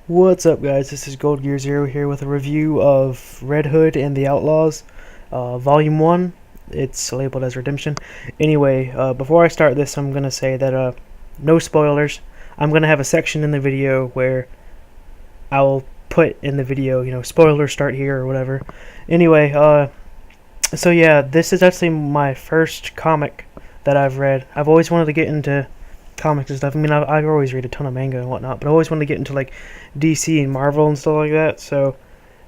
What's up, guys? This is Gold Gear Zero here with a review of Red Hood and the Outlaws, Volume 1. It's labeled as Redemption. Anyway, before I start this, I'm going to say that no spoilers. I'm going to have a section in the video where I'll put in the video, spoilers start here or whatever. Anyway, so yeah, this is actually my first comic that I've read. I've always wanted to get into comics and stuff. I mean, I always read a ton of manga and whatnot, but I always wanted to get into like DC and Marvel and stuff like that. So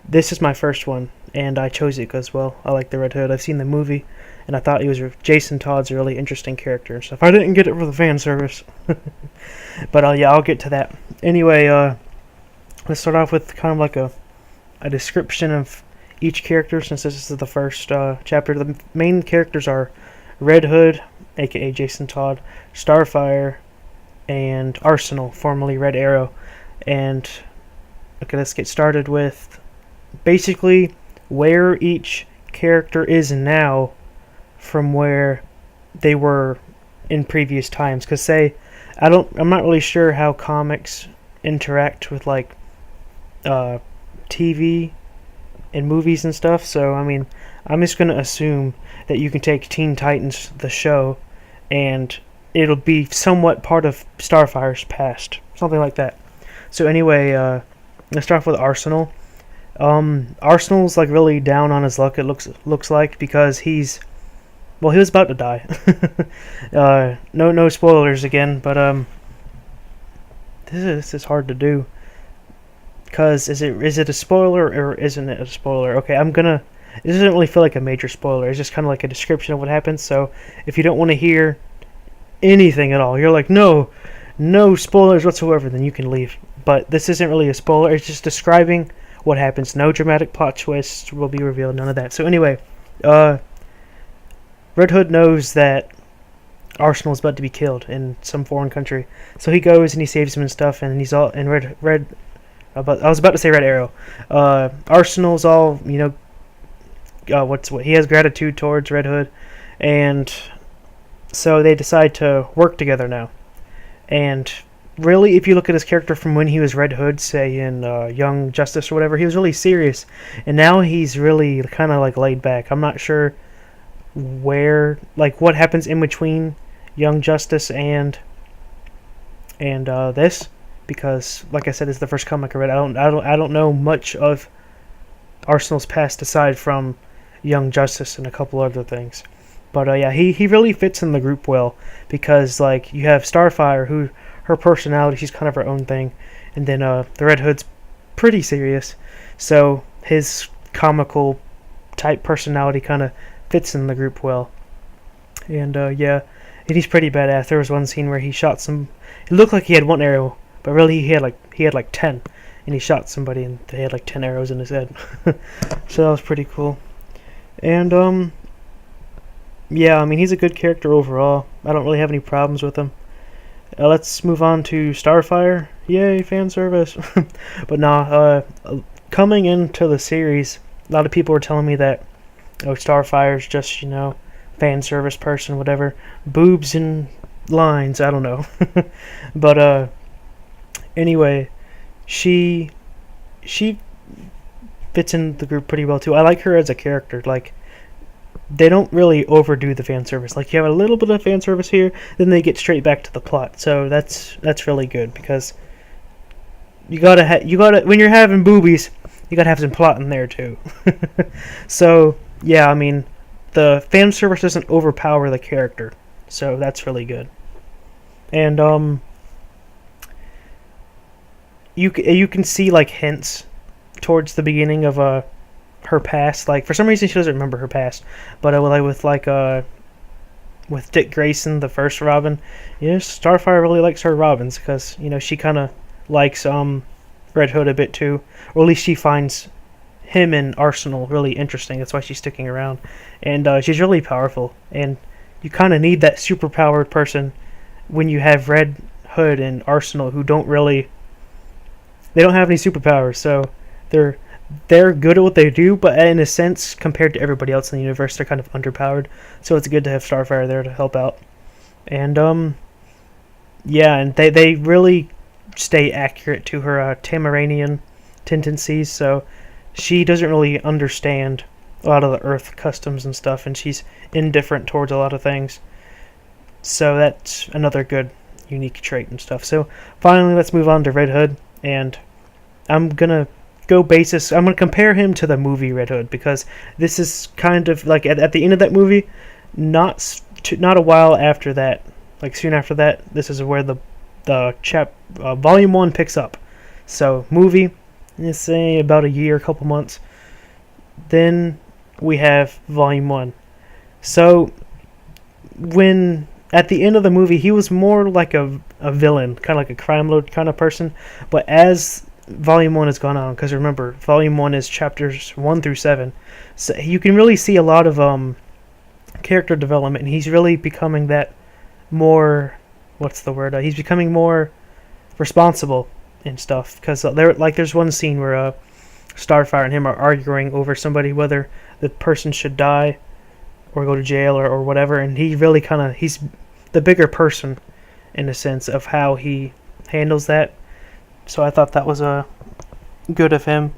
this is my first one, and I chose it because, well, I like the Red Hood. I've seen the movie, and I thought Jason Todd's a really interesting character and stuff. I didn't get it for the fan service, but yeah, I'll get to that. Anyway, let's start off with kind of like a description of each character, since this is the first chapter. The main characters are Red Hood, aka Jason Todd, Starfire, and Aresenal, formerly Red Arrow. And okay, let's get started with basically where each character is now from where they were in previous times. Because I'm not really sure how comics interact with like TV and movies and stuff. So I mean, I'm just gonna assume that you can take Teen Titans, the show, and it'll be somewhat part of Starfire's past, something like that. So anyway, let's start off with Aresenal. Arsenal's like really down on his luck. It looks like, because he was about to die. No spoilers again, but this is hard to do, because is it a spoiler or isn't it a spoiler? Okay, it doesn't really feel like a major spoiler. It's just kind of like a description of what happens. So if you don't want to hear anything at all, you're like, no spoilers whatsoever, then you can leave. But this isn't really a spoiler. It's just describing what happens. No dramatic plot twists will be revealed. None of that. So anyway, Red Hood knows that Aresenal is about to be killed in some foreign country. So he goes and he saves him and stuff. And he's all in red. I was about to say Red Arrow. Aresenal's all he has gratitude towards Red Hood, and so they decide to work together now. And really, if you look at his character from when he was Red Hood, say in Young Justice or whatever, he was really serious, and now he's really kind of like laid back. I'm not sure what happens in between Young Justice and this, because like I said, it's the first comic I read. I don't know much of Aresenal's past aside from Young Justice and a couple other things. But yeah, he really fits in the group well, because like you have Starfire, who her personality, she's kind of her own thing, and then the Red Hood's pretty serious, so his comical type personality kind of fits in the group well. And yeah, and he's pretty badass. There was one scene where he shot some. It looked like he had one arrow, but really he had like 10, and he shot somebody and they had like 10 arrows in his head. So that was pretty cool. And yeah, I mean, he's a good character overall. I don't really have any problems with him. Let's move on to Starfire. Yay, fan service. But nah, coming into the series, a lot of people were telling me that Starfire's just, fan service person, whatever. Boobs and lines, I don't know. But anyway, she fits in the group pretty well too. I like her as a character. Like, they don't really overdo the fan service. Like, you have a little bit of fan service here, then they get straight back to the plot. So that's really good, because you gotta when you're having boobies, you gotta have some plot in there too. So yeah, I mean, the fan service doesn't overpower the character, so that's really good. And you can see like hints towards the beginning of her past. Like, for some reason she doesn't remember her past, but with Dick Grayson, the first Robin, Starfire really likes her Robins, because she kind of likes Red Hood a bit too, or at least she finds him and Aresenal really interesting. That's why she's sticking around, and she's really powerful, and you kind of need that super powered person when you have Red Hood and Aresenal, who don't have any superpowers, so they're good at what they do, but in a sense, compared to everybody else in the universe, they're kind of underpowered. So it's good to have Starfire there to help out. And yeah, and they really stay accurate to her Tamaranian tendencies, so she doesn't really understand a lot of the Earth customs and stuff, and she's indifferent towards a lot of things. So that's another good, unique trait and stuff. So finally, let's move on to Red Hood, and I'm gonna I'm gonna compare him to the movie Red Hood, because this is kind of like at the end of that movie, not a while after that, like soon after that. This is where the volume 1 picks up. So movie, let's say about a year, a couple months. Then we have volume 1. So when at the end of the movie, he was more like a villain, kind of like a crime lord kind of person. But as volume 1 has gone on, because remember, volume 1 is chapters 1 through 7, so you can really see a lot of character development, and he's really becoming that more, what's the word? He's becoming more responsible and stuff. Because there's one scene where Starfire and him are arguing over somebody, whether the person should die or go to jail or whatever, and he really he's the bigger person in a sense of how he handles that. So I thought that was good of him.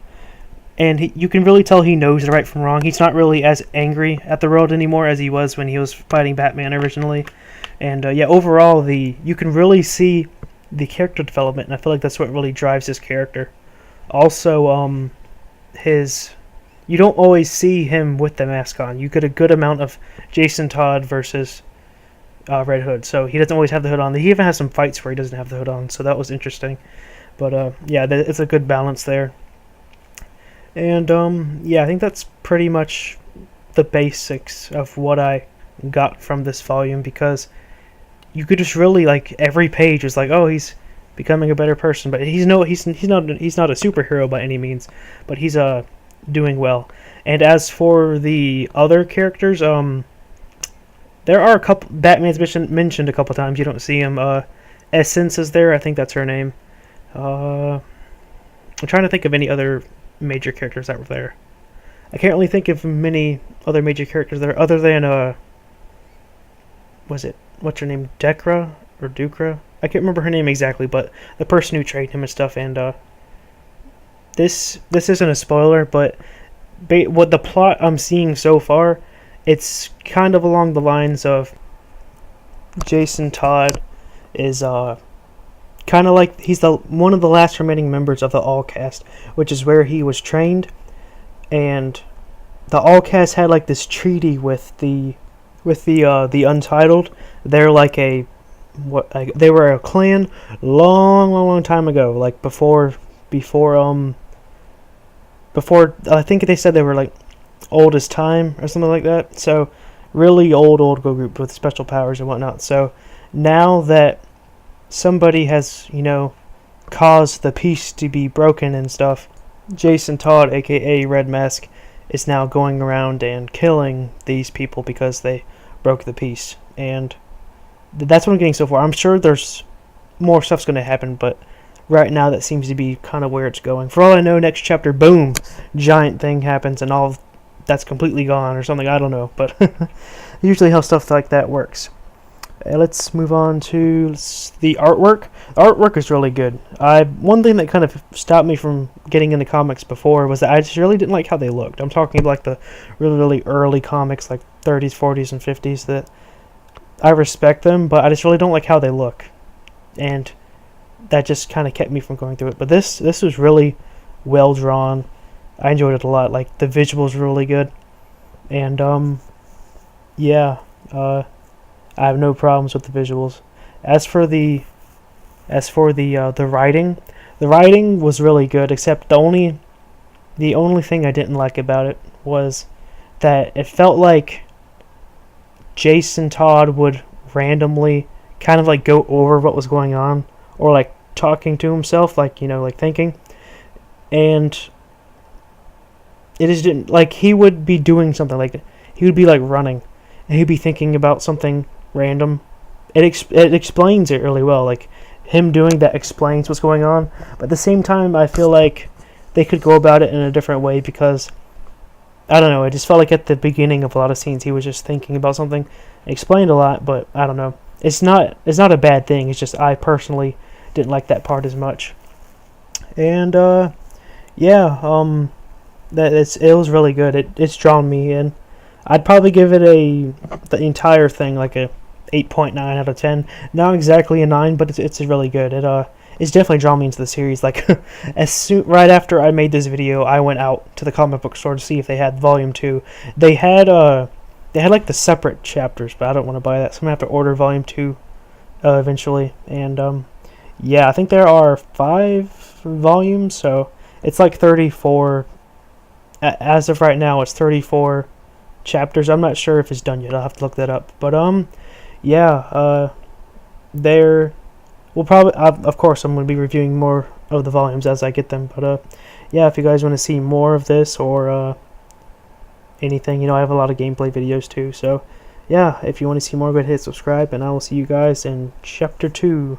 And you can really tell he knows the right from wrong. He's not really as angry at the world anymore as he was when he was fighting Batman originally. And overall, you can really see the character development, and I feel like that's what really drives his character. Also, you don't always see him with the mask on. You get a good amount of Jason Todd versus Red Hood. So he doesn't always have the hood on. He even has some fights where he doesn't have the hood on, so that was interesting. But it's a good balance there. And I think that's pretty much the basics of what I got from this volume, because you could just really, like, every page is like, oh, he's becoming a better person, but he's not a superhero by any means, but he's doing well. And as for the other characters, there are a couple. Batman's mentioned a couple times. You don't see him. Essence is there. I think that's her name. I'm trying to think of any other major characters that were there. I can't really think of many other major characters there other than what's her name, Dekra or Dukra? I can't remember her name exactly, but the person who trained him and stuff. And this isn't a spoiler, but what the plot I'm seeing so far, it's kind of along the lines of Jason Todd is kind of like he's one of the last remaining members of the Allcast, which is where he was trained. And the Allcast had like this treaty with the Untitled. They're like they were a clan long time ago, like before I think they said they were like old as time or something like that. So really old group with special powers and whatnot. So now that somebody has, caused the peace to be broken and stuff, Jason Todd, aka Red Mask, is now going around and killing these people because they broke the peace. And that's what I'm getting so far. I'm sure there's more stuff's going to happen, but right now that seems to be kind of where it's going. For all I know, next chapter, boom, giant thing happens and all that's completely gone or something. I don't know, but usually how stuff like that works. Let's move on to the artwork. The artwork is really good. One thing that kind of stopped me from getting into comics before was that I just really didn't like how they looked. I'm talking about like the really early comics, like 30s, 40s, and 50s. That I respect them, but I just really don't like how they look, and that just kind of kept me from going through it. But this was really well drawn. I enjoyed it a lot. Like the visuals were really good, and I have no problems with the visuals. As for the writing, the writing was really good. Except the only thing I didn't like about it was that it felt like Jason Todd would randomly kind of like go over what was going on, or like talking to himself, like like thinking, and it just didn't, like, he would be doing something, like he would be like running, and he'd be thinking about something random. It explains it really well. Like him doing that explains what's going on, but at the same time I feel like they could go about it in a different way, because I don't know, it just felt like at the beginning of a lot of scenes he was just thinking about something. It explained a lot, but I don't know. It's not a bad thing. It's just I personally didn't like that part as much. And yeah, it was really good. It's drawn me in. I'd probably give it the entire thing like a 8.9 out of 10. Not exactly a 9, but it's really good. It's definitely drawn me into the series. Like right after I made this video, I went out to the comic book store to see if they had Volume 2. They had like the separate chapters, but I don't want to buy that, so I'm gonna have to order Volume 2 eventually. And yeah, I think there are 5 volumes, so it's like 34. As of right now, it's 34 chapters. I'm not sure if it's done yet. I'll have to look that up. But yeah, there. We'll probably, of course, I'm going to be reviewing more of the volumes as I get them. But yeah, if you guys want to see more of this or anything, you know, I have a lot of gameplay videos too. So yeah, if you want to see more, go ahead and hit subscribe, and I will see you guys in Chapter 2.